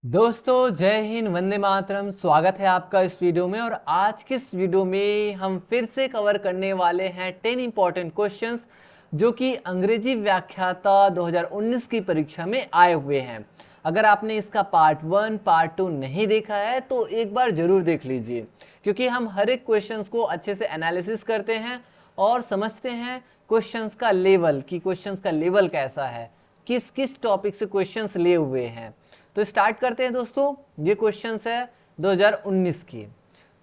दोस्तों जय हिंद, वंदे मातरम। स्वागत है आपका इस वीडियो में। और आज के इस वीडियो में हम फिर से कवर करने वाले हैं 10 इंपॉर्टेंट क्वेश्चंस जो कि अंग्रेजी व्याख्याता 2019 की परीक्षा में आए हुए हैं। अगर आपने इसका पार्ट 1 पार्ट 2 नहीं देखा है तो एक बार जरूर देख लीजिए, क्योंकि हम हर एक क्वेश्चंस को अच्छे से एनालिसिस करते हैं और समझते हैं क्वेश्चंस का लेवल, कि क्वेश्चंस का लेवल कैसा है, किस किस टॉपिक से क्वेश्चंस लिए हुए हैं। तो स्टार्ट करते हैं दोस्तों। ये क्वेश्चंस है 2019 की।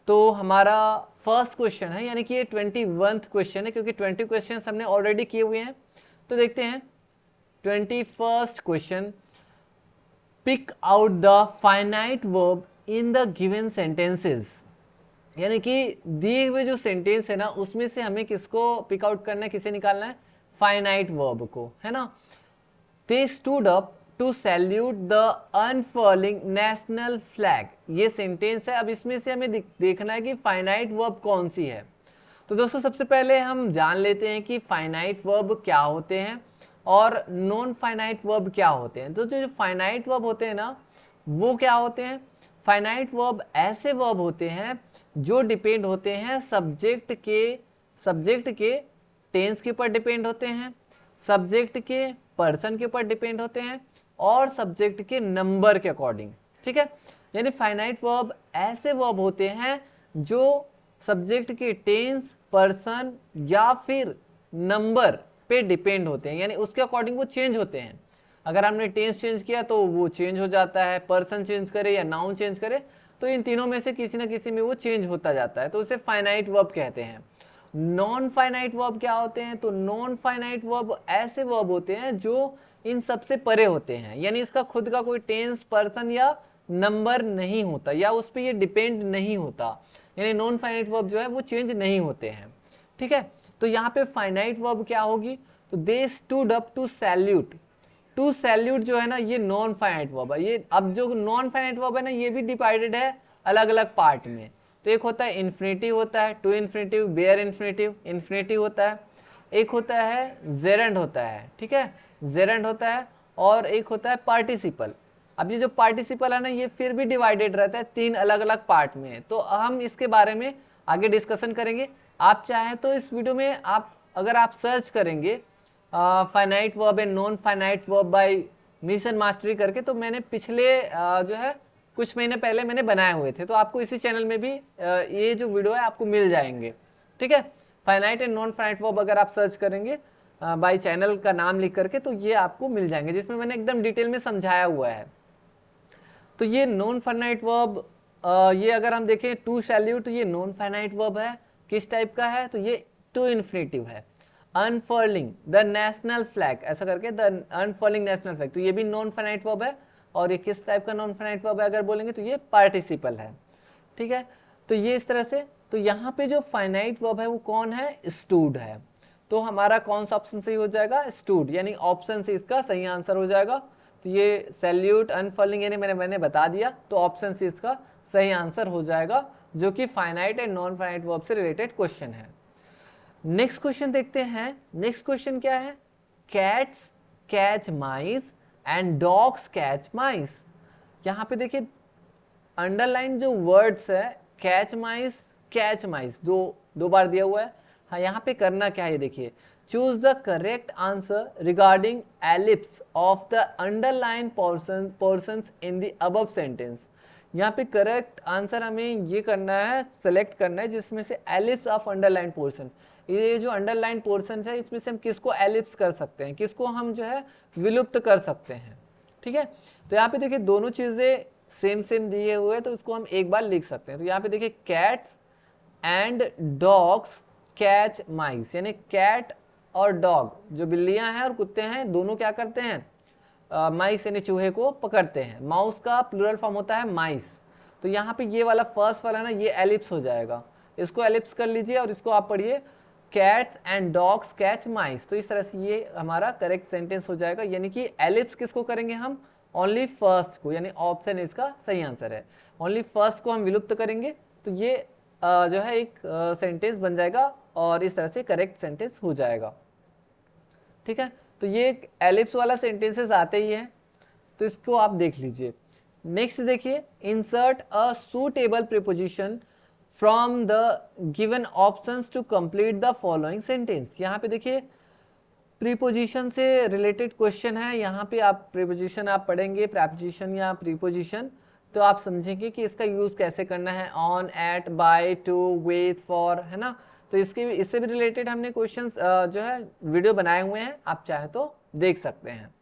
तो हमारा फर्स्ट क्वेश्चन है, यानी कि ये 21th क्वेश्चन है, क्योंकि 20 क्वेश्चंस हमने ऑलरेडी किए हुए हैं। तो देखते हैं 21st question. Pick out the finite verb in the given sentences. यानी कि दिए हुए जो सेंटेंस है ना, उसमें से हमें किसको पिक आउट करना है, किसे निकालना है? फाइनाइट वर्ब को, है ना। They stood up to salute the unfurling national flag। ये सेंटेंस है। अब इसमें से हमें देखना है कि फाइनाइट वर्ब कौन सी है। तो दोस्तों सबसे पहले हम जान लेते हैं कि फाइनाइट वर्ब क्या होते हैं और नॉन फाइनाइट वर्ब क्या होते हैं। तो जो फाइनाइट वर्ब होते हैं ना, वो क्या होते हैं? फाइनाइट वर्ब ऐसे वर्ब होते हैं जो डिपेंड होते हैं सब्जेक्ट के टेंस के ऊपर डिपेंड होते हैं, सब्जेक्ट के पर्सन के ऊपर डिपेंड होते हैं और सब्जेक्ट के नंबर के अकॉर्डिंग। ठीक है, यानी फाइनाइट वर्ब ऐसे वर्ब होते हैं जो सब्जेक्ट के टेंस, पर्सन या फिर नंबर पे डिपेंड होते हैं, यानी उसके अकॉर्डिंग वो चेंज होते हैं। अगर हमने टेंस चेंज किया तो वो चेंज हो जाता है, पर्सन चेंज करे या नाउन चेंज करे तो इन तीनों में से किसी ना किसी में वो चेंज होता जाता है, तो उसे फाइनाइट वर्ब कहते हैं। नॉन फाइनाइट वर्ब क्या होते हैं? तो नॉन फाइनाइट वर्ब ऐसे वर्ब होते हैं जो इन सबसे परे होते हैं, यानी इसका खुद का कोई टेंस, पर्सन या नंबर नहीं होता, या उस पर ये डिपेंड नहीं होता। यानी नॉन फाइनाइट वर्ब जो है वो चेंज नहीं होते हैं। ठीक है, तो यहाँ पे फाइनाइट वर्ब क्या होगी? तो they stood up to salute. To salute जो है ना, ये नॉन फाइनाइट वर्ब है। ये अब जो नॉन फाइनाइट वर्ब है ना, ये भी डिवाइडेड है अलग अलग पार्ट में। तो एक होता है इन्फिनिटिव, होता है to infinitive, bare infinitive, infinitive होता है। एक होता है जेरेंड होता है, ठीक है, जेरेंड होता है। और एक होता है पार्टिसिपल। अब ये जो पार्टिसिपल है ना, ये फिर भी डिवाइडेड रहता है तीन अलग अलग पार्ट में। तो हम इसके बारे में आगे डिस्कशन करेंगे। आप चाहें तो इस वीडियो में अगर आप सर्च करेंगे finite verb and non finite verb bye mission mastery करके, तो मैंने पिछले जो है कुछ महीने पहले मैंने बनाए हुए थे, तो आपको इसी चैनल में भी ये जो वीडियो है आपको मिल जाएंगे। ठीक है, finite and non finite verb अगर आप सर्च करेंगे बाय चैनल का नाम लिख करके, तो ये आपको मिल जाएंगे, जिसमें मैंने एकदम डिटेल में समझाया हुआ है। तो ये नॉन फाइनाइट वर्ब, ये अगर हम देखें टू सैल्यूट, तो ये नॉन फाइनाइट वर्ब है। किस टाइप का है? तो ये टू इन्फिनिटिव है। अनफर्लिंग द नेशनल फ्लैग, ऐसा करके द अनफर्लिंग नेशनल फ्लैग, तो ये भी नॉन फाइनाइट वर्ब है। और ये किस टाइप का नॉन फाइनाइट वर्ब है अगर बोलेंगे तो ये पार्टिसिपल है। ठीक है, तो ये इस तरह से। तो यहाँ पे जो फाइनाइट वर्ब है वो कौन है? स्टूड है। तो हमारा कौन सा ऑप्शन सही हो जाएगा? स्टूड, यानी ऑप्शन से इसका सही आंसर हो जाएगा। तो ये सैल्यूट, अनफर्लिंग, यानी मैंने बता दिया, तो ऑप्शन सी इसका सही आंसर हो जाएगा, जो कि finite and non finite verb से रिलेटेड क्वेश्चन है। नेक्स्ट क्वेश्चन देखते हैं। नेक्स्ट क्वेश्चन क्या है? Cats catch mice and dogs catch mice. यहाँ पे देखिए अंडरलाइन जो वर्ड्स है, कैच माइस दो दो बार दिया हुआ है। हाँ, यहाँ पे करना क्या है, देखिए, choose the correct answer regarding ellipse of the underline portions in the above sentence. यहाँ पे करेक्ट आंसर हमें ये करना है, सेलेक्ट करना है जिसमें से एलिप्स ऑफ अंडरलाइन पोर्शन, ये जो अंडरलाइन पोर्शन है इसमें से हम किसको एलिप्स कर सकते हैं, किसको हम जो है विलुप्त कर सकते हैं। ठीक है, तो यहाँ पे देखिए दोनों चीजें सेम सेम दिए हुए, तो इसको हम एक बार लिख सकते हैं। तो यहाँ पे देखिए कैट्स एंड डॉग्स कैच माइस, यानी कैट और डॉग जो बिल्लियां हैं और कुत्ते हैं, दोनों क्या करते हैं? माइस यानी चूहे को पकड़ते हैं। माउस का प्लूरल फॉर्म होता है माइस। तो यहाँ पे ये वाला फर्स्ट वाला ना, ये एलिप्स हो जाएगा, इसको एलिप्स कर लीजिए और इसको आप पढ़िए कैट्स एंड डॉग्स कैच माइस। तो इस तरह से ये हमारा करेक्ट सेंटेंस हो जाएगा, यानी कि एलिप्स किसको करेंगे हम? ओनली फर्स्ट को, यानी ऑप्शन इसका सही आंसर है। ओनली फर्स्ट को हम विलुप्त करेंगे, तो ये जो है एक सेंटेंस बन जाएगा और इस तरह से करेक्ट सेंटेंस हो जाएगा। ठीक है, तो ये एक एलिप्स वाला सेंटेंसेस आते ही है, तो इसको आप देख लीजिए। नेक्स्ट देखिए, insert a suitable preposition from the given options to complete the following sentence. यहाँ पे देखिए प्रीपोजिशन से रिलेटेड क्वेश्चन है। यहाँ पे आप प्रीपोजिशन आप पढ़ेंगे, प्रीपोजिशन या प्रीपोजिशन, तो आप समझेंगे कि इसका यूज कैसे करना है, on, at, by, to, with, for, है ना। तो इससे भी रिलेटेड हमने क्वेश्चंस जो है वीडियो बनाए हुए हैं, आप चाहे तो देख सकते हैं।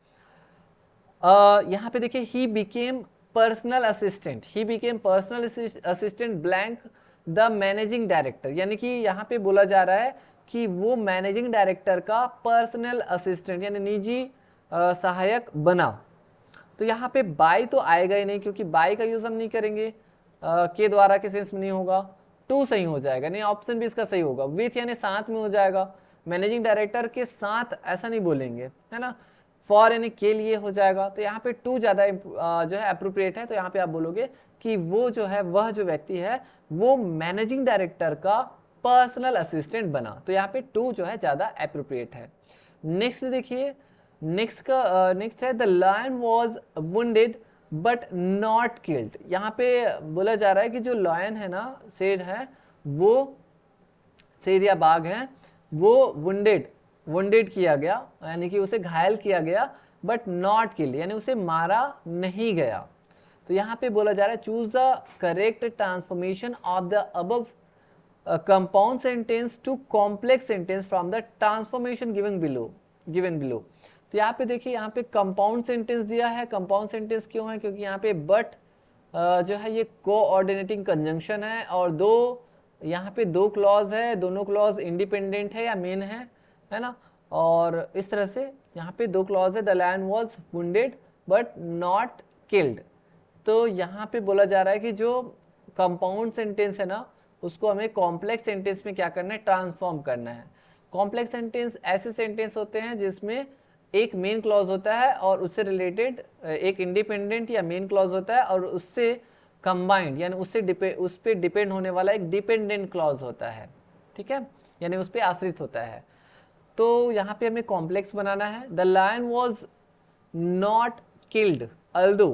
यहाँ पे देखिए, he became personal assistant, he became personal assistant blank the managing director, यानी कि यहाँ पे बोला जा रहा है कि वो मैनेजिंग डायरेक्टर का पर्सनल असिस्टेंट यानी निजी सहायक बना। तो यहाँ पे बाय तो आएगा ही नहीं, क्योंकि बाय का यूज हम नहीं करेंगे, के द्वारा के सेंस में नहीं होगा। टू सही हो जाएगा, नहीं ऑप्शन भी इसका सही होगा। विथ यानी साथ में हो जाएगा, मैनेजिंग डायरेक्टर के साथ ऐसा नहीं बोलेंगे, है ना। फॉर यानी के लिए हो जाएगा। तो यहाँ पे टू ज्यादा जो है अप्रोप्रिएट है। तो यहाँ पे आप बोलोगे कि वो जो है, वह जो व्यक्ति है वो मैनेजिंग डायरेक्टर का पर्सनल असिस्टेंट बना। तो यहाँ पे टू जो है ज्यादा अप्रोप्रिएट है। नेक्स्ट देखिए, नेक्स्ट है the lion was wounded but not killed. यहाँ पे बोला जा रहा है कि जो लायन है ना, शेर है, वो शेर या बाघ है, वो वुंडेड किया गया, यानी कि उसे घायल किया गया, बट नॉट किल्ड यानी उसे मारा नहीं गया। तो यहाँ पे बोला जा रहा है choose the correct transformation of the above compound sentence to complex sentence from the transformation given below. तो यहाँ पे देखिए, यहाँ पे कंपाउंड सेंटेंस दिया है। कंपाउंड सेंटेंस क्यों है? क्योंकि यहाँ पे बट जो है ये कोऑर्डिनेटिंग कंजंक्शन है, और यहाँ पे दो क्लॉज है, दोनों क्लॉज इंडिपेंडेंट है या मेन है ना। और इस तरह से यहाँ पे दो क्लॉज है, the lion was wounded but not killed. तो यहाँ पे बोला जा रहा है कि जो कंपाउंड सेंटेंस है ना, उसको हमें कॉम्प्लेक्स सेंटेंस में क्या करना है, ट्रांसफॉर्म करना है। कॉम्प्लेक्स सेंटेंस ऐसे सेंटेंस होते हैं जिसमें एक मेन क्लॉज होता है और उससे रिलेटेड एक इंडिपेंडेंट या मेन क्लॉज होता है, और उससे कंबाइंड यानी उस पे डिपेंड होने वाला एक डिपेंडेंट क्लॉज होता है, ठीक है, यानी उस पे आश्रित होता है। तो यहाँ पे हमें कॉम्प्लेक्स बनाना है। The lion was not killed although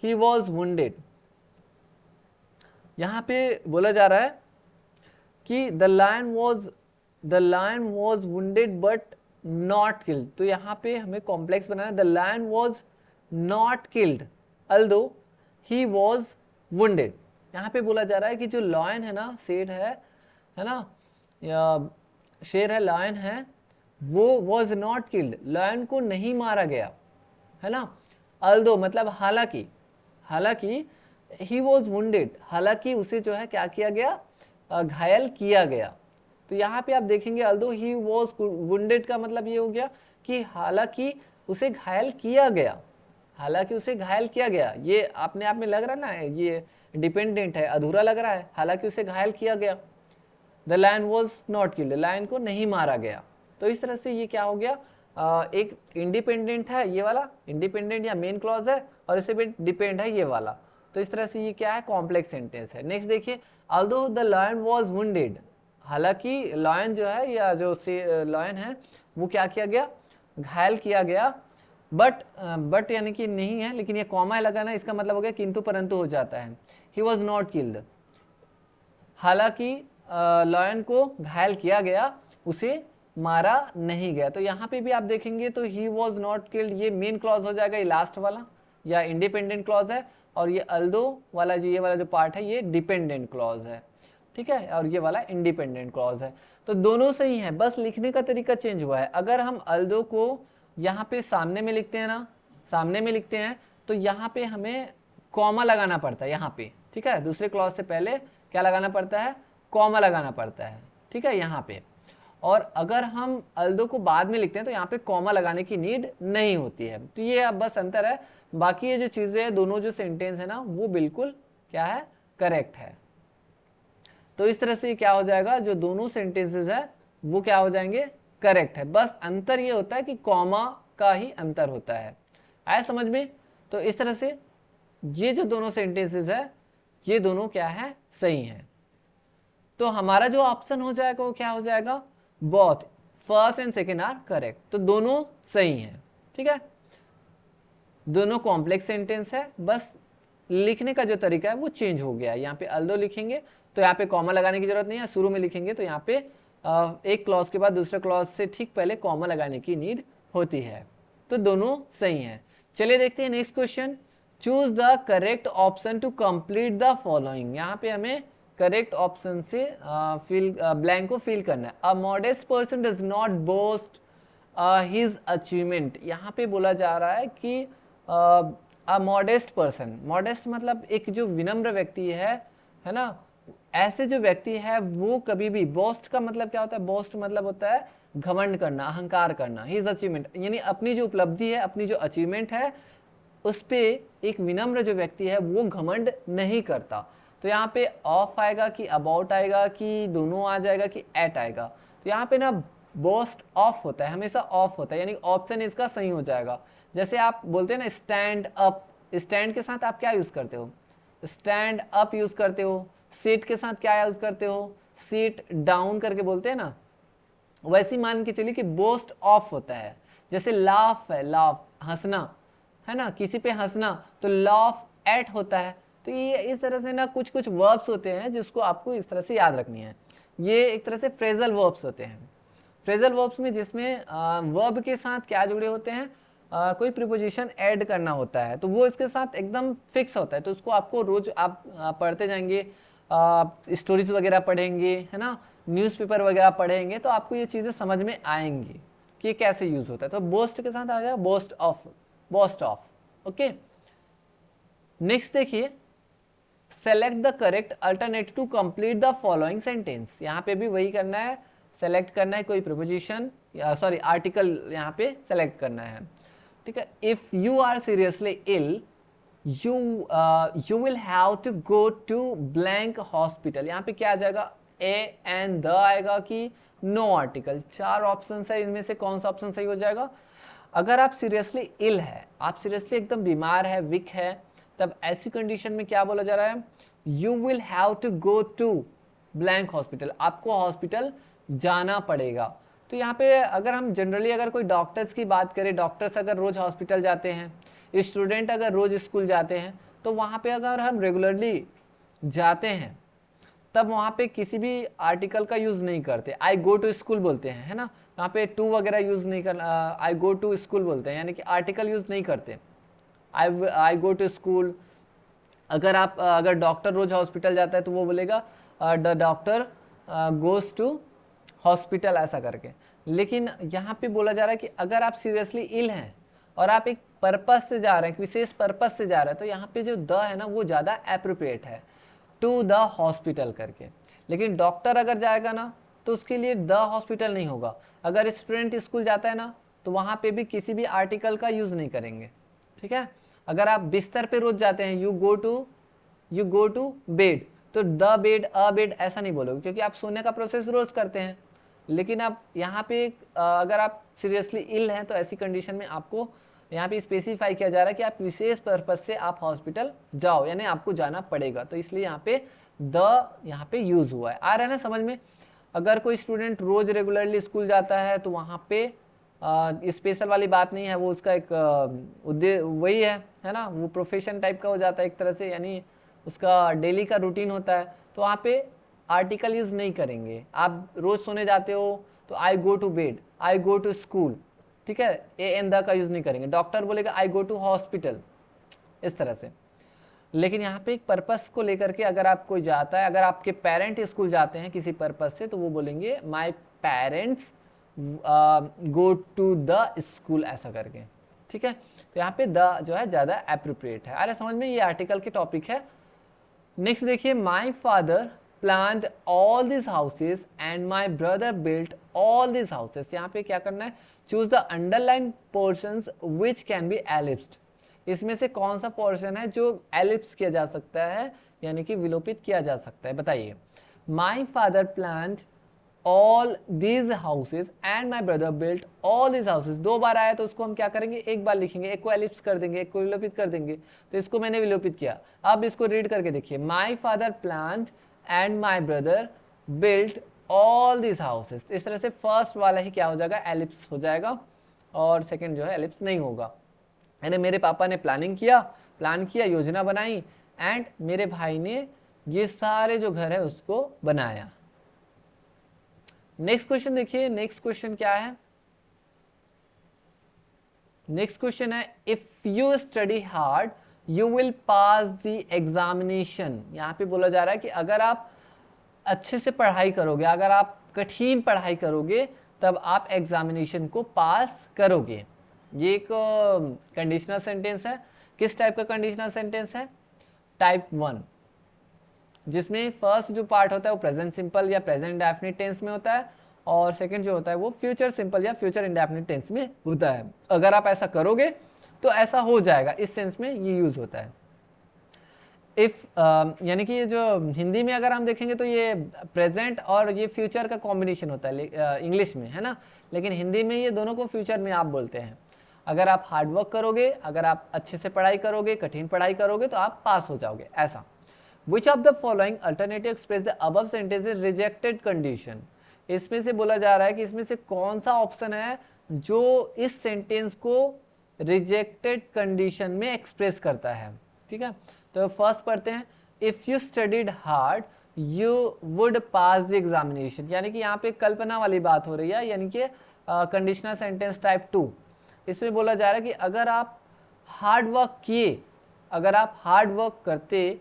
he was wounded. यहाँ पे बोला जा रहा है कि the lion was wounded but not killed. तो यहाँ पे हमें कॉम्प्लेक्स बनाना है। The lion was not killed although he was wounded. यहाँ पे बोला जा रहा है कि जो लायन है ना, शेर है ना, या शेर है, लायन है, वो वॉज नॉट किल्ड, लायन को नहीं मारा गया, है ना। अल्दो मतलब हालांकि ही वॉज वुंडेड, हालांकि उसे जो है क्या किया गया, घायल किया गया। तो यहाँ पे आप देखेंगे अल्दो ही वॉज वुंडेड का मतलब ये हो गया कि हालांकि उसे घायल किया गया, हालांकि उसे घायल किया गया। ये अपने आप में लग रहा है ना, ये डिपेंडेंट है, अधूरा लग रहा है, हालांकि उसे घायल किया गया। The lion was not killed, lion को नहीं मारा गया। तो इस तरह से ये क्या हो गया, एक इंडिपेंडेंट है ये वाला, इंडिपेंडेंट या मेन क्लॉज है, और इसे भी डिपेंड है ये वाला। तो इस तरह से ये क्या है, कॉम्प्लेक्स सेंटेंस है। नेक्स्ट देखिए, although the lion was wounded, हालांकि लायन जो है या जो लायन है वो क्या किया गया, घायल किया गया, बट यानी कि नहीं है, लेकिन ये कॉमा लगाना, इसका मतलब हो गया किंतु परंतु हो जाता है। ही वॉज नॉट किल्ड, हालांकि लायन को घायल किया गया, उसे मारा नहीं गया। तो यहाँ पे भी आप देखेंगे तो ही वॉज नॉट किल्ड, ये मेन क्लॉज हो जाएगा, ये लास्ट वाला या इंडिपेंडेंट क्लॉज है, और ये अल्दो वाला ये वाला जो पार्ट है ये डिपेंडेंट क्लॉज है, ठीक है, और ये वाला इंडिपेंडेंट क्लॉज है। तो दोनों सही है, बस लिखने का तरीका चेंज हुआ है। अगर हम अल्दो को यहाँ पे सामने में लिखते हैं ना, सामने में लिखते हैं, तो यहाँ पे हमें कॉमा लगाना पड़ता है यहाँ पे, ठीक है, दूसरे क्लॉज से पहले क्या लगाना पड़ता है, कॉमा लगाना पड़ता है, ठीक है, यहाँ पे। और अगर हम अल्दो को बाद में लिखते हैं तो यहाँ पे कॉमा लगाने की नीड नहीं होती है। तो ये अब बस अंतर है, बाकी ये जो चीजें हैं, दोनों जो सेंटेंस है ना, वो बिल्कुल क्या है, करेक्ट है। तो इस तरह से क्या हो जाएगा, जो दोनों सेंटेंसेस है वो क्या हो जाएंगे, करेक्ट है। बस अंतर ये होता है कि कॉमा का ही अंतर होता है। आया समझ में? तो इस तरह से ये जो दोनों सेंटेंसेस है ये दोनों क्या है, सही है। तो हमारा जो ऑप्शन हो जाएगा वो क्या हो जाएगा, both first and second are correct. तो दोनों सही हैं, ठीक है, दोनों कॉम्प्लेक्स सेंटेंस है, बस लिखने का जो तरीका है वो चेंज हो गया है। यहाँ पे अल्दो लिखेंगे तो यहाँ पे कॉमा लगाने की जरूरत नहीं है, शुरू में लिखेंगे तो यहाँ पे एक क्लॉज के बाद दूसरे क्लॉज से ठीक पहले कॉमा लगाने की नीड होती है। तो दोनों सही हैं। चलिए देखते हैं next question. Choose the correct option to complete the following. यहाँ पे हमें करेक्ट ऑप्शन से ब्लैंक को फिल करना है। A modest person does not boast his achievement. यहाँ पे बोला जा रहा है कि अ मॉडेस्ट पर्सन, मॉडेस्ट मतलब एक जो विनम्र व्यक्ति है ना, ऐसे जो व्यक्ति है वो कभी भी, बोस्ट का मतलब क्या होता है, बोस्ट मतलब होता है घमंड करना, अहंकार करना। हिज अचीवमेंट यानी अपनी जो उपलब्धि है, अपनी जो अचीवमेंट है उस पे एक विनम्र जो व्यक्ति है वो घमंड नहीं करता। तो यहाँ पे ऑफ आएगा कि अबाउट आएगा कि दोनों आ जाएगा कि एट आएगा। तो यहाँ पे ना बोस्ट ऑफ होता है, हमेशा ऑफ होता है, यानी ऑप्शन इसका सही हो जाएगा। जैसे आप बोलते हैं ना स्टैंड अप, स्टैंड के साथ आप क्या यूज करते हो, स्टैंड अप यूज करते हो। सीट के साथ क्या यूज करते हो, सीट डाउन करके बोलते हैं ना। वैसे मान के चलिए कि बोस्ट ऑफ होता है। जैसे लाफ है, लाफ हंसना है ना, किसी पे हंसना, तो लाफ एट होता है। तो ये इस तरह से ना कुछ कुछ वर्ब्स होते हैं जिसको आपको इस तरह से याद रखनी है। ये एक तरह से फ्रेजल वर्ब्स होते हैं। फ्रेजल वर्ब्स में जिसमें वर्ब के साथ क्या जुड़े होते हैं, कोई प्रीपोजिशन ऐड करना होता है, तो वो इसके साथ एकदम फिक्स होता है। तो उसको आपको रोज आप पढ़ते जाएंगे, स्टोरीज वगैरह पढ़ेंगे है ना, न्यूज़पेपर वगैरह पढ़ेंगे, तो आपको ये चीज़ें समझ में आएंगी कि कैसे यूज होता है। तो बोस्ट के साथ आ जाएगा boast of, boast of. Okay, next देखिए, select the correct alternative to complete the following sentence. यहाँ पे भी वही करना है, सेलेक्ट करना है कोई प्रीपोजिशन या सॉरी आर्टिकल यहाँ पे सेलेक्ट करना है। ठीक है, if you are seriously ill you will have to go to blank hospital. यहाँ पे क्या आ जाएगा, ए एंड द आएगा कि नो आर्टिकल। चार ऑप्शन है, इनमें से कौन सा ऑप्शन सही हो जाएगा। अगर आप सीरियसली इल है, आप सीरियसली एकदम बीमार है, वीक है, तब ऐसी कंडीशन में क्या बोला जा रहा है, you will have to go to blank hospital, आपको हॉस्पिटल जाना पड़ेगा। तो यहाँ पे अगर हम जनरली अगर कोई डॉक्टर्स की बात करें, डॉक्टर्स अगर रोज हॉस्पिटल जाते हैं, स्टूडेंट अगर रोज स्कूल जाते हैं, तो वहाँ पे अगर हम रेगुलरली जाते हैं तब वहाँ पे किसी भी आर्टिकल का यूज नहीं करते, आई गो टू स्कूल बोलते हैं है ना। यहाँ पे टू वगैरह यूज नहीं कर, आई गो टू स्कूल बोलते हैं, यानी कि आर्टिकल यूज नहीं करते। I go to school. अगर डॉक्टर रोज हॉस्पिटल जाता है तो वो बोलेगा the doctor goes to hospital, ऐसा करके। लेकिन यहाँ पे बोला जा रहा है कि अगर आप सीरियसली इल हैं और आप एक पर्पस से जा रहे हैं, विशेष पर्पस से जा रहे हैं, तो यहाँ पे जो द है ना वो ज्यादा एप्रोप्रिएट है, टू द हॉस्पिटल करके। लेकिन डॉक्टर अगर जाएगा ना तो उसके लिए द हॉस्पिटल नहीं होगा। अगर स्टूडेंट स्कूल जाता है ना तो वहां पे भी किसी भी आर्टिकल का यूज नहीं करेंगे। ठीक है, अगर आप बिस्तर पे रोज जाते हैं, यू गो टू बेड, तो द बेड, अ बेड ऐसा नहीं बोलोगे, क्योंकि आप सोने का प्रोसेस रोज करते हैं। लेकिन आप यहाँ पे अगर आप सीरियसली इल हैं तो ऐसी कंडीशन में आपको यहाँ पे स्पेसिफाई किया जा रहा है कि आप विशेष पर्पस से आप हॉस्पिटल जाओ, यानी आपको जाना पड़ेगा। तो इसलिए यहाँ पे द यहाँ पे यूज हुआ है। आ रहा है ना समझ में। अगर कोई स्टूडेंट रोज रेगुलरली स्कूल जाता है तो वहाँ पे स्पेशल वाली बात नहीं है, वो उसका एक उद्देश्य वही है ना, वो प्रोफेशन टाइप का हो जाता है एक तरह से, यानी उसका डेली का रूटीन होता है। तो वहाँ पे आर्टिकल यूज नहीं करेंगे। आप रोज सोने जाते हो तो I go to bed, I go to school, ठीक है, ए एन द का यूज नहीं करेंगे। डॉक्टर बोलेगा आई गो टू हॉस्पिटल, इस तरह से। लेकिन यहाँ पे एक पर्पस को लेकर के अगर आप कोई जाता है, अगर आपके पेरेंट स्कूल जाते हैं किसी पर्पस से, तो वो बोलेंगे my parents go to the school, ऐसा करके। ठीक है, तो यहाँ पे द जो है ज्यादा एप्रोप्रिएट है। अरे समझ में, ये आर्टिकल के टॉपिक है। नेक्स्ट देखिए, my father planned all this houses and my brother built all this houses. यहाँ पे क्या करना है, choose the underline portions which can be ellipsed. इसमें से कौन सा पोर्शन है जो एलिप्स किया जा सकता है, यानी कि विलोपित किया जा सकता है, बताइए। माई father planned all these houses and my brother built all these houses. दो बार आया तो उसको हम क्या करेंगे, एक बार लिखेंगे, एक को एलिप्स कर देंगे, एक को विलोपित कर देंगे। तो इसको मैंने विलोपित किया। अब इसको रीड करके देखिए, my father planned and my brother built all these houses. इस तरह से फर्स्ट वाला ही क्या हो जाएगा, एलिप्स हो जाएगा, और सेकंड जो है एलिप्स नहीं होगा। यानी मेरे पापा ने प्लानिंग किया प्लान किया, योजना बनाई एंड मेरे भाई ने ये सारे जो घर है उसको बनाया। नेक्स्ट क्वेश्चन देखिए, नेक्स्ट क्वेश्चन क्या है? नेक्स्ट क्वेश्चन है if you study hard you will pass the examination. यहाँ पे बोला जा रहा है कि अगर आप अच्छे से पढ़ाई करोगे, अगर आप कठिन पढ़ाई करोगे तब आप एग्जामिनेशन को पास करोगे। ये एक कंडीशनल सेंटेंस है। किस टाइप का कंडीशनल सेंटेंस है? टाइप 1, जिसमें फर्स्ट जो पार्ट होता है वो प्रेजेंट सिंपल या प्रेजेंट इंडेफिनिट टेंस में होता है और सेकंड जो होता है वो फ्यूचर सिंपल या फ्यूचर इंडेफिनिट टेंस में होता है। अगर आप ऐसा करोगे तो ऐसा हो जाएगा, इस सेंस में ये यूज होता है। इफ यानी कि ये जो हिंदी में अगर हम देखेंगे तो ये प्रेजेंट और ये फ्यूचर का कॉम्बिनेशन होता है इंग्लिश में, है ना, लेकिन हिंदी में ये दोनों को फ्यूचर में आप बोलते हैं। अगर आप हार्ड वर्क करोगे, अगर आप अच्छे से पढ़ाई करोगे, कठिन पढ़ाई करोगे तो आप पास हो जाओगे, ऐसा। Which of the following alternative express the above sentence in rejected condition? इसमें से बोला जा रहा है कि इसमें से कौन सा ऑप्शन है जो इस सेंटेंस को रिजेक्टेड कंडीशन में एक्सप्रेस करता है। ठीक है, तो फर्स्ट पढ़ते हैं, if you studied hard you would pass the examination. यानी कि यहाँ पे कल्पना वाली बात हो रही है, यानी कि कंडीशनल सेंटेंस टाइप 2। इसमें बोला जा रहा है कि अगर आप हार्ड वर्क किए, अगर आप हार्ड वर्क करते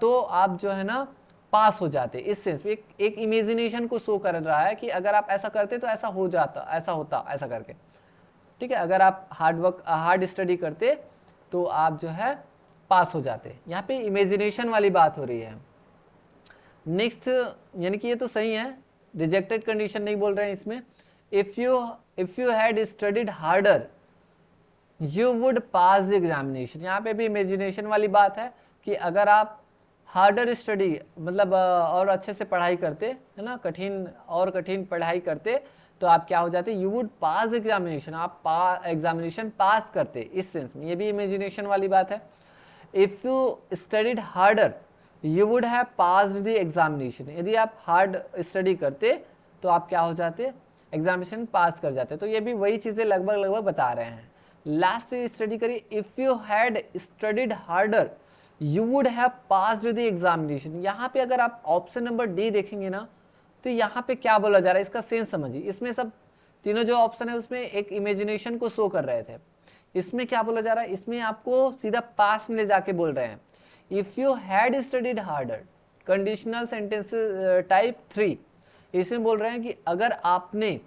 तो आप जो है ना पास हो जाते। इस सेंस में एक इमेजिनेशन को शो कर रहा है कि अगर आप ऐसा करते तो ऐसा हो जाता, ऐसा होता, ऐसा करके। ठीक है, अगर आप हार्ड स्टडी करते तो आप जो है पास हो जाते। यहाँ पे इमेजिनेशन वाली बात हो रही है। नेक्स्ट, यानी कि ये तो सही है, रिजेक्टेड कंडीशन नहीं बोल रहे हैं इसमें। If you had studied harder you would pass the examination. यहाँ पे भी इमेजिनेशन वाली बात है कि अगर आप हार्डर स्टडी मतलब और अच्छे से पढ़ाई करते, है ना, कठिन पढ़ाई करते तो आप क्या हो जाते, यू वुड पास एग्जामिनेशन, आप एग्जामिनेशन पास करते, इस सेंस में। ये भी इमेजिनेशन वाली बात है। If you studied harder you would have passed the examination. यदि आप हार्ड स्टडी करते तो आप क्या हो जाते, एग्जामिनेशन पास कर जाते। तो ये भी वही चीजें लगभग बता रहे हैं। लास्ट स्टडी करिए, if you had studied harder you would have passed the examination. यहाँ पे अगर आप ऑप्शन नंबर डी देखेंगे ना तो यहाँ पे क्या बोला जा रहा है, इसका सेंस समझिए। इसमें सब तीनों जो ऑप्शन है उसमें एक इमेजिनेशन को शो कर रहे थे। इसमें क्या बोला जा रहा है, इसमें आपको सीधा पास में ले जाके बोल रहे हैं। If you had studied harder, conditional sentence type 3, इसमें बोल रहे हैं कि अगर आपने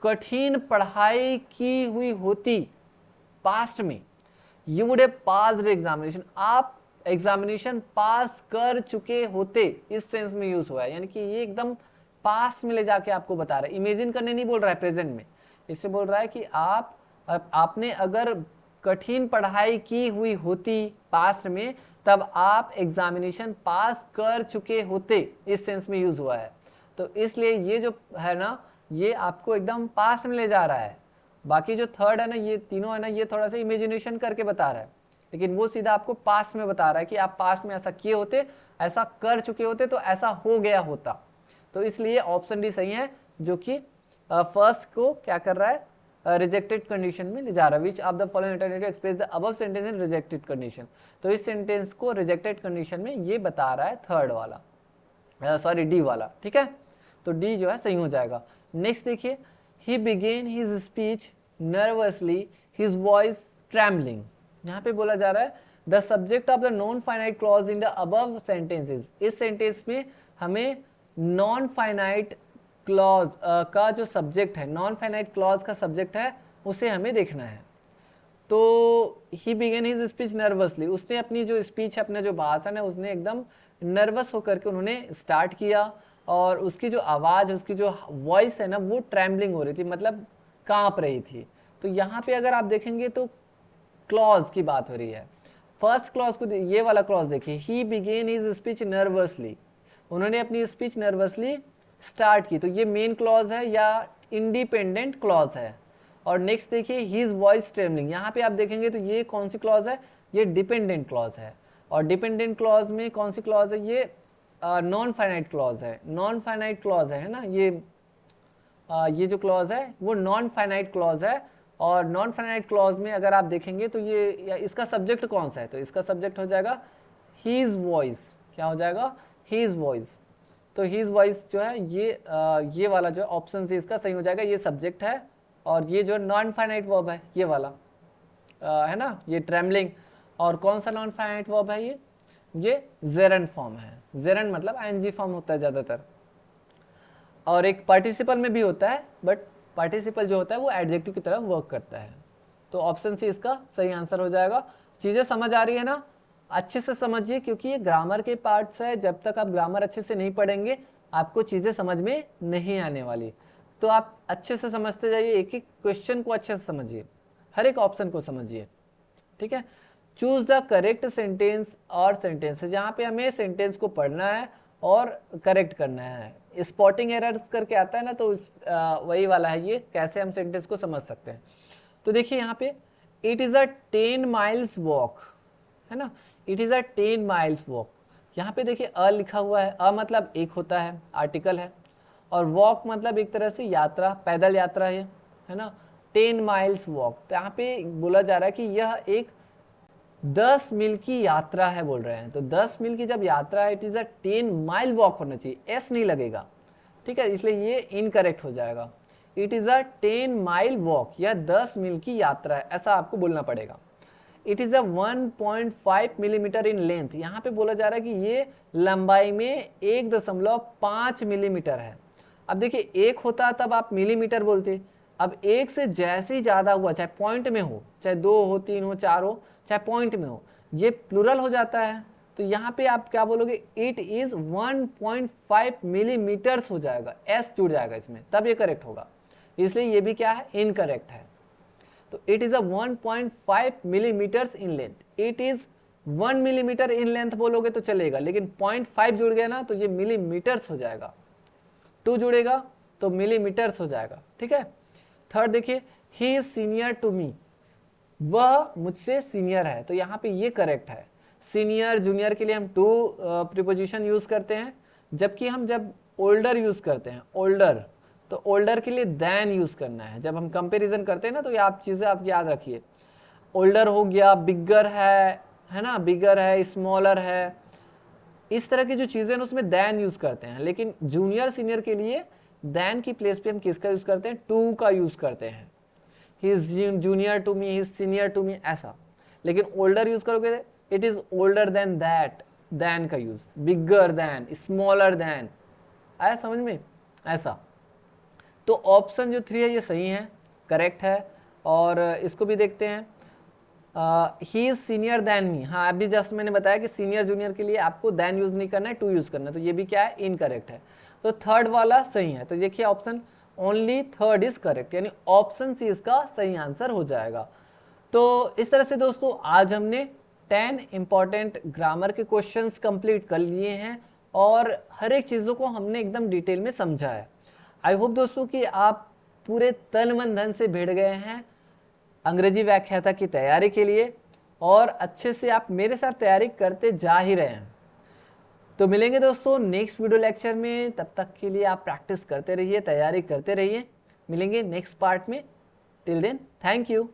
कठिन पढ़ाई की हुई होती पास्ट में, you would have passed examination, आप एग्जामिनेशन पास कर चुके होते, इस सेंस में यूज हुआ है। यानी कि ये एकदम पास्ट में ले जाके आपको बता रहा है, इमेजिन करने नहीं बोल रहा है प्रेजेंट में। इससे बोल रहा है कि आपने अगर कठिन पढ़ाई की हुई होती पास्ट में तब आप एग्जामिनेशन पास कर चुके होते, इस सेंस में यूज हुआ है। तो इसलिए ये जो है ना ये आपको एकदम पास्ट में ले जा रहा है। बाकी जो थर्ड है ना, ये तीनों है ना, ये थोड़ा सा इमेजिनेशन करके बता रहा है, लेकिन वो सीधा आपको पास्ट में बता रहा है कि आप पास्ट में ऐसा किए होते, ऐसा कर चुके होते तो ऐसा हो गया होता। तो इसलिए ऑप्शन डी सही है, जो कि फर्स्ट को क्या कर रहा है, रिजेक्टेड कंडीशन में ले जा रहा है। Which of the following alternative express the above sentence in rejected condition. तो इस सेंटेंस को रिजेक्टेड कंडीशन में ये बता रहा है थर्ड वाला, सॉरी डी वाला। ठीक है, तो डी जो है सही हो जाएगा। नेक्स्ट देखिए, he began his speech nervously, his voice trembling। यहाँ पे बोला जा रहा है the subject of the non finite clause in the above sentences। इस सेंटेंस में हमें नॉन फाइनाइट क्लॉज का जो सब्जेक्ट है, नॉन फाइनाइट क्लॉज का सब्जेक्ट है, उसे हमें देखना है। तो he began his speech nervously, उसने अपनी जो स्पीच है, अपना जो भाषण है, उसने एकदम नर्वस होकर के उन्होंने स्टार्ट किया और उसकी जो आवाज है, उसकी जो वॉइस है ना, वो ट्रेम्बलिंग हो रही थी, मतलब कांप रही थी। तो यहाँ पे अगर आप देखेंगे तो क्लॉज की बात हो रही है। फर्स्ट क्लॉज को, ये वाला क्लॉज देखिए, ही बिगेन हिज स्पीच नर्वसली, उन्होंने अपनी स्पीच नर्वसली स्टार्ट की। तो ये मेन क्लॉज है या इंडिपेंडेंट क्लॉज है। और नेक्स्ट देखिए, हिज वॉइस ट्रेम्बलिंग, यहाँ पे आप देखेंगे तो ये कौन सी क्लॉज है, ये डिपेंडेंट क्लॉज है। और डिपेंडेंट क्लॉज में कौन सी क्लॉज है, ये नॉन फाइनाइट क्लॉज है। नॉन फाइनाइट क्लॉज है ना, ये जो क्लॉज है वो नॉन फाइनाइट क्लॉज है। और नॉन फाइनाइट क्लॉज में अगर आप देखेंगे तो ये इसका सब्जेक्ट कौन सा है, तो इसका सब्जेक्ट हो जाएगा हीज वॉइस। क्या हो जाएगा? His voice. तो हीज वॉइस जो है ये वाला जो ऑप्शन सी इसका सही हो जाएगा, ये सब्जेक्ट है। और ये जो नॉन फाइनाइट वर्ब है ये वाला है ना, ये ट्रेमलिंग। और कौन सा नॉन फाइनाइट वर्ब है ये जेरंड फॉर्म है। जेरंड मतलब आईएनजी फॉर्म होता है ज़्यादातर, और एक पार्टिसिपल में भी होता है, बट पार्टिसिपल जो होता है वो एडजेक्टिव की तरह वर्क करता है। तो ऑप्शन सी इसका सही आंसर हो जाएगा। चीज़ें समझ आ रही है ना? अच्छे से समझिए, क्योंकि ये ग्रामर के पार्ट्स है। जब तक आप ग्रामर अच्छे से नहीं पढ़ेंगे आपको चीज़ें समझ में नहीं आने वाली। तो आप अच्छे से समझते जाइए, एक एक क्वेश्चन को अच्छे से समझिए, हर एक ऑप्शन को समझिए, ठीक है। चूज द करेक्ट सेंटेंस और सेंटेंस, जहाँ पे हमें सेंटेंस को पढ़ना है और करेक्ट करना है। स्पॉटिंग एरर्स करके आता है ना, तो वही वाला है ये, कैसे हम सेंटेंस को समझ सकते हैं। तो देखिए यहाँ पे it is a 10 miles walk, है ना, it is a 10 miles walk. यहाँ पे देखिए अ लिखा हुआ है, अ मतलब एक होता है, आर्टिकल है, और वॉक मतलब एक तरह से यात्रा, पैदल यात्रा है ना। 10 माइल्स वॉक, तो यहाँ पे बोला जा रहा है कि यह एक 10 मील की यात्रा है बोल रहे हैं। तो 10 मील की जब यात्रा है, it is a 10 mile walk होना चाहिए, एस नहीं लगेगा, ठीक है, इसलिए ये इनकरेक्ट हो जाएगा। It is a 10 mile walk, यह 10 मील की यात्रा है, ऐसा आपको बोलना पड़ेगा। It is a 1.5 millimetre in length, यहाँ पे बोला जा रहा है कि ये लंबाई में 1.5 मिलीमीटर है। अब देखिए एक होता तब आप मिलीमीटर बोलते, अब एक से जैसे ही ज्यादा हुआ, चाहे पॉइंट में हो, चाहे 2 हो, 3 हो, 4 हो, चाहे पॉइंट में हो, ये प्लूरल हो जाता है। तो यहाँ पे आप क्या बोलोगे? इट इज 1.5 मिलीमीटर्स हो जाएगा, एस जुड़ जाएगा इसमें, तब ये करेक्ट होगा। इसलिए ये भी क्या है? इनकरेक्ट है। तो it is a 1.5 millimetres in length. It is 1 millimetre in length बोलोगे तो चलेगा, लेकिन 0.5 जुड़ गया ना तो ये मिलीमीटर्स हो जाएगा, 2 जुड़ेगा तो मिलीमीटर्स हो जाएगा, ठीक है। थर्ड देखिए, he is senior to me, वह मुझसे सीनियर है, तो यहाँ पे ये करेक्ट है। सीनियर जूनियर के लिए हम टू प्रीपोजिशन यूज करते हैं, जबकि हम जब ओल्डर यूज करते हैं, ओल्डर, तो ओल्डर के लिए देन यूज करना है। जब हम कंपैरिजन करते हैं ना, तो ये आप चीजें आप याद रखिए। ओल्डर हो गया, बिगर है ना, बिगर है, स्मॉलर है, इस तरह की जो चीजें हैं उसमें देन यूज करते हैं। लेकिन जूनियर सीनियर के लिए देन की प्लेस पे हम किसका यूज करते हैं? टू का यूज करते हैं। He is junior to me, he is senior to me, ऐसा। लेकिन ओल्डर यूज करोगे, it is older than that, than का use, bigger than, smaller than, आया समझ में? ऐसा। तो ऑप्शन जो 3 है ये सही है, करेक्ट है। और इसको भी देखते हैं, he is senior than me. हाँ, अभी जस्ट मैंने बताया कि सीनियर जूनियर के लिए आपको देन यूज नहीं करना है, टू यूज करना है, तो ये भी क्या है? इनकरेक्ट है। तो थर्ड वाला सही है। तो देखिए option only third is correct, यानी ऑप्शन सी इसका सही आंसर हो जाएगा। तो इस तरह से दोस्तों आज हमने 10 इंपॉर्टेंट ग्रामर के क्वेश्चंस कंप्लीट कर लिए हैं, और हर एक चीज़ों को हमने एकदम डिटेल में समझा है। आई होप दोस्तों कि आप पूरे तन मन धन से भिड़ गए हैं अंग्रेजी व्याख्याता की तैयारी के लिए, और अच्छे से आप मेरे साथ तैयारी करते जा ही रहे हैं। तो मिलेंगे दोस्तों नेक्स्ट वीडियो लेक्चर में, तब तक के लिए आप प्रैक्टिस करते रहिए, तैयारी करते रहिए। मिलेंगे नेक्स्ट पार्ट में। Till then, thank you.